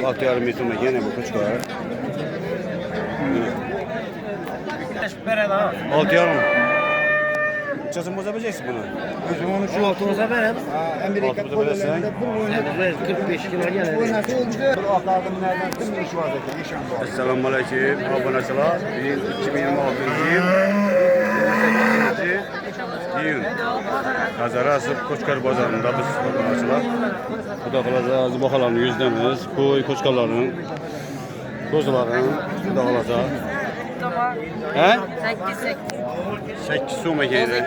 6 yarım metre gene bu koçka. 6 yarım. Çasın bozabileceksin bunu. Özüm onu şu altımıza verelim. Amerika kollarında bu oynadı. 45 kilo gelir. Bu nasıl oldu? Bu aktardım nereden tüm iş var dedi. İnşallah. Esselamu aleyküm. Aboneçiler. 2026 yıl. 28. iyun. Kazara asıp Koçkar Bazarı'nda biz aboneçiler. Bu da kalacağız. Bakalım yüzdemiz. Koy koçkarların. Kozuların. Bu da kalacak. He? 8 soğuma geldi.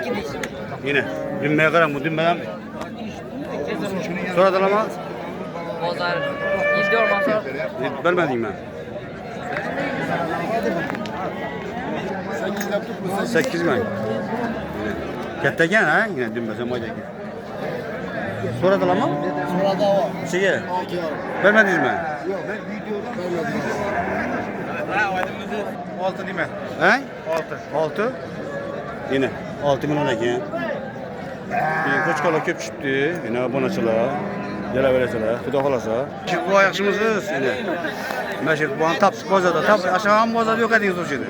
Yine. Dümbeye karan bu dümbeden. Sonra da ama. Bozar. Gidiyor masa. Vermedim ben. 8 ben. Ketteken ha? Yine dümbesen maydaki. Sonra da ama. Sonra da o. Şey. Vermediniz mi? Yok ben videodan vermedim. 6 değil mi? He? 6. Yine 6 milyon eken. Bir koçkala köpüştü. Yine aboneçiler. Gele vereseler. Xudo xolasa. Bu ayakçımızız yine. Meşhur bu an tap bozada. Tap aşağı bozada yok ediniz o şeyde.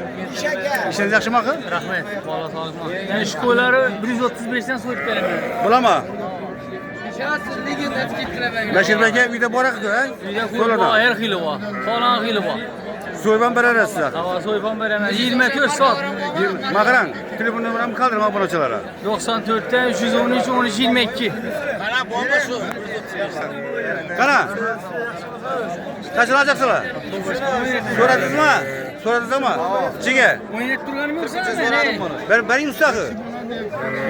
İşiniz yaxşı mı akı? Rahmet. Vallahi sağ olun. Yani şu koyları 135'ten soyup veremiyor. Bulama. Şahsız ligin etiketine ben. Meşhur beke bir de borak he? Koylar her hili var. Falan hili var. Soyban bereriz size. Hava soyban veremez. 24 saat. Makaran. Telefon numaramı kaldırma aboneçilere. 94'ten 313 13 22. Kana. Kaç alacaksınlar? Soradınız mı? Soradınız ama. Çike. Oynet durganım yoksa Benim usta akı.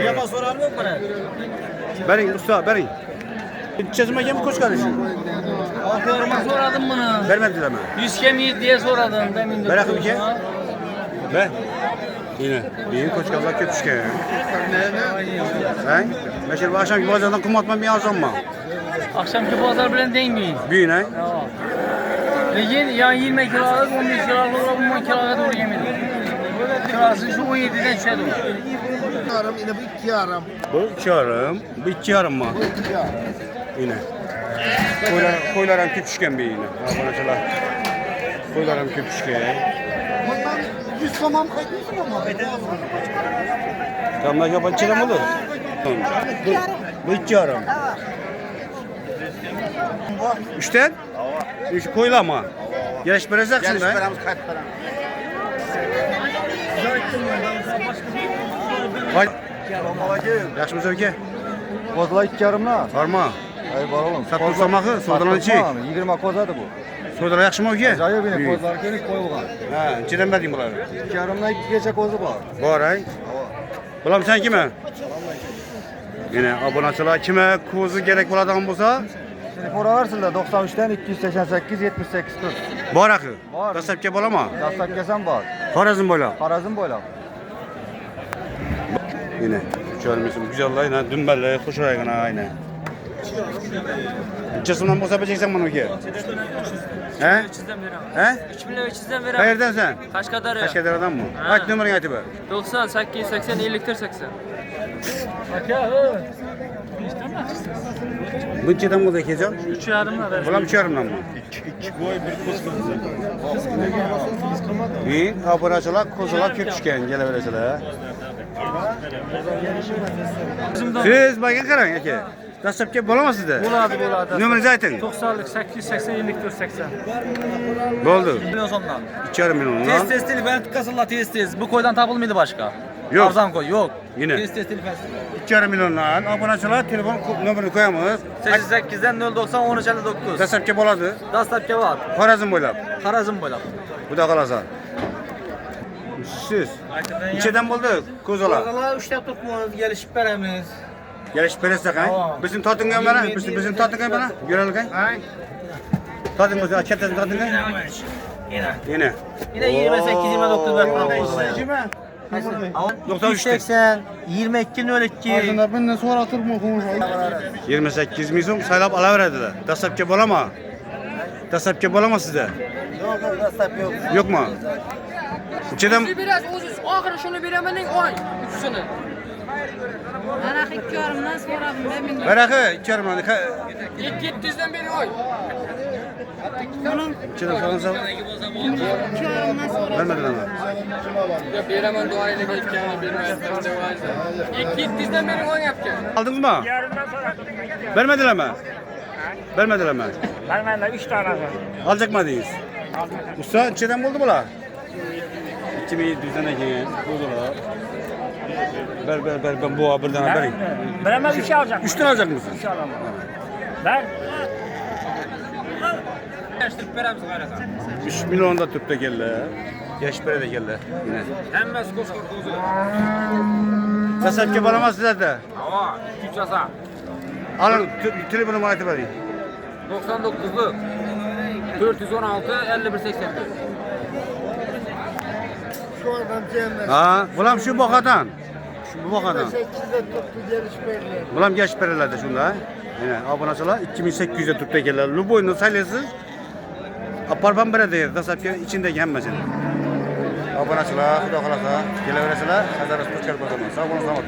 Yapa soran yok bana. Benim usta, benim. Çözüme gelmiş koç kardeşim. Aferin soradım bunu. Vermediler mi? 100 kemiği diye soradım demin de. Merak ki. Ben. Yine. Büyük koç kazak köpüşke. Ben. Meşhur bu akşamki bazardan kum atmam bir arzam mı? Akşamki pazar bilen dengeyin. Büyüğün he? Lekin ya 20 kilolık 15 kilolık 10 kiloya doğru yemedim. Kirası şu 17'den düşedi. Yarım yine bu 2 yarım. Bu 2 yarım. Bu 2 yarım mı? 2 yarım. Yine. Koylarım köpüşken bir yine. Aboneçiler. Koylarım köpüşken. Bundan 100 tamam kaçmışsın ama. Tamam yapan çelem olur. Bu 2 yarım. Üçten? Üç koyla ama. Geliş vereceksin da. Vay. Yaxşı mı söke? Kozla 2 yarımla. Varma. Ay var oğlum. Satın samakı, soğudan içi. 20 kozadı bu. Soğudan yaxşı mı ki? Acayip yine kozlar kenik koyulgan. Ha, içiden verdim bunları. 2 yarımla 2 gece kozu var. Var ay. Bulam sen kime? Yine aboneçiler kime kuzu gerek buladigan bo'lsa? Telefon ararsınlar 93'ten 288 78 40. Bor akı. Bor. Dastlabki bo'lama? Dastlap kesem var. Xorazm bo'la. Karazım boylap. Yine görmüşsün güzel yine dümbelle hoşurayına yine. Çasından boza bileceksen bunu ki. He? 300'den verem. He? 3 milyon 300'den verem. Hayırdan sen? Kaşkadar Kaç ya. kadar adam mı? Ha. Kaç numaranı ayıtı ver? 90 8 80 50 80. Bu çeden mi zekeceğim? 3 yarımla ver. Bulam çarımdan mı? İyi, aboneçiler, kozular köpüşken gelebilirseler. Siz bakın karan ki. Dastlabki bo'lamas sizda? Bo'ladi. Numarangizni ayting. 90'lık 8 80 54 80. Bo'ldi. Milyon sondan. 2,5 milyon. Test testili ben kasılla test test. Bu koydan tapılmıydı başka. Yok. Arzan koy yok. Yine. Test testili fes. 2,5 milyondan aboneçiler telefon numarını koyamız. 88'den 090 1359. Dastlabki bo'ladi. Dastlapki var. Xorazm bo'ylab. Karazım boylap. Bu da qalasan. Siz nechadan bo'ldi ko'zalar? Kozalar 3 tap tutmuyoruz gelişip veremiz. Gelishib berasiz qay? Bizim totingan mana, bizim totingan mana. Yuralgan. Toting bo'lsa, kattasi totingan. Yine. Yine 28 29 ver kozalar. 93 22 02. Aslında benden sonra oturma konuş. 28 ming so'm saylab olaveradilar. Dastlabki bo'lama? Dastlabki bo'lama sizda? Yok dastlap yok. Yo'qmi? Nechadan Biraz oğuz, ahırı şunu bilemenin oy. Üçüsünü. Merak ediyorumdan sonra ben bilmiyorum. Merakı 2 yarım lan. İlk gittiğinizden beri oy. Bunun İçeri falan sal. 2 yorumdan sonra. Vermedin ama. Ya bir hemen dua ile geçeceğini bilmez. İlk gittiğinizden beri oy yapacağım. Aldınız mı? Vermediler mi? Vermediler mi? Vermediler 3 tane var. Alacak mı deyiz? Usta içeriden buldu mu la? 2700'den ekin. Buldular. Ver ben bu haberden haberim. Veremez 3 alacak. 3 tane alacak mısın? 3 alamam. Ver. 3 milyon da tüpte geldi. Geçbere de geldi yine. Hemen skor kuzu. Kasap ki bana sizler de. Hava. 3 asa. Alın tribünü muayene vereyim. 99'lu. 416 5184. Şu adam sevmez. Ha, bulam şu bokadan. Şu bokadan. 8'de tuttu geliş belli. Bulam geç perelerde şunda. Yine abonasılar 2800'e tüpte geldi. Luboy'un sayısı aparban bire değil. Kasap ki içindeki hem mesela. Abonasılar, kuda kalasa, geleveresiler. Kazarız kuşkar bazarına. Sağ olun, sağ olun.